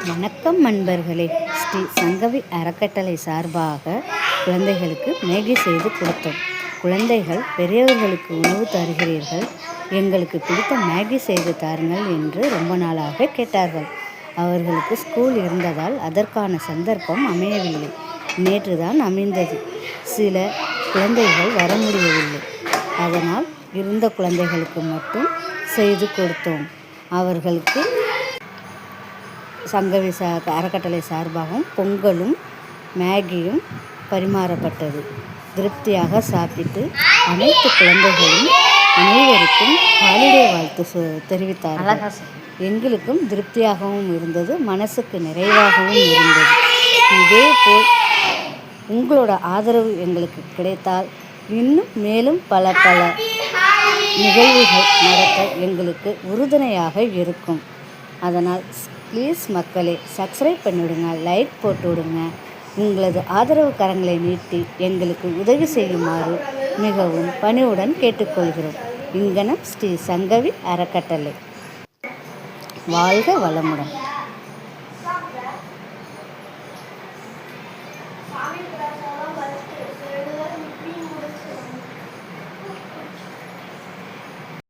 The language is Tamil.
வணக்கம் நண்பர்களே. ஸ்ரீ சங்கவி அறக்கட்டளை சார்பாக குழந்தைகளுக்கு மேகி செய்து கொடுத்தோம். குழந்தைகள், பெரியவர்களுக்கு உணவு தருகிறீர்கள், எங்களுக்கு பிடித்த மேகி செய்து தாருங்கள் என்று ரொம்ப நாளாக கேட்டார்கள். அவர்களுக்கு ஸ்கூல் இருந்ததால் அதற்கான சந்தர்ப்பம் அமையவில்லை. நேற்று தான் அமைந்தது. சில குழந்தைகள் வர முடியவில்லை. அதனால் இருந்த குழந்தைகளுக்கு மட்டும் செய்து கொடுத்தோம். அவர்களுக்கு சங்கவி அறக்கட்டளை சார்பாகவும் பொங்கலும் மேகியும் பரிமாறப்பட்டது. திருப்தியாக சாப்பிட்டு அனைத்து குழந்தைகளும் அனைவருக்கும் ஹாலிடே வாழ்த்து தெரிவித்தார்கள். எங்களுக்கும் திருப்தியாகவும் இருந்தது, மனசுக்கு நிறைவாகவும் இருந்தது. இதேபோல் உங்களோட ஆதரவு எங்களுக்கு கிடைத்தால் இன்னும் மேலும் பல நிகழ்வுகள் நடத்த எங்களுக்கு உறுதுணையாக இருக்கும். அதனால் ப்ளீஸ் மக்களே, சப்ஸ்கிரைப் பண்ணிவிடுங்க, லைக் போட்டு விடுங்க. உங்களது ஆதரவு கரங்களை நீட்டி எங்களுக்கு உதவி செய்யுமாறு மிகவும் பணிவுடன் கேட்டுக்கொள்கிறோம். இங்கனம் ஸ்ரீ சங்கவி அறக்கட்டளை. வாழ்க வளமுடன்.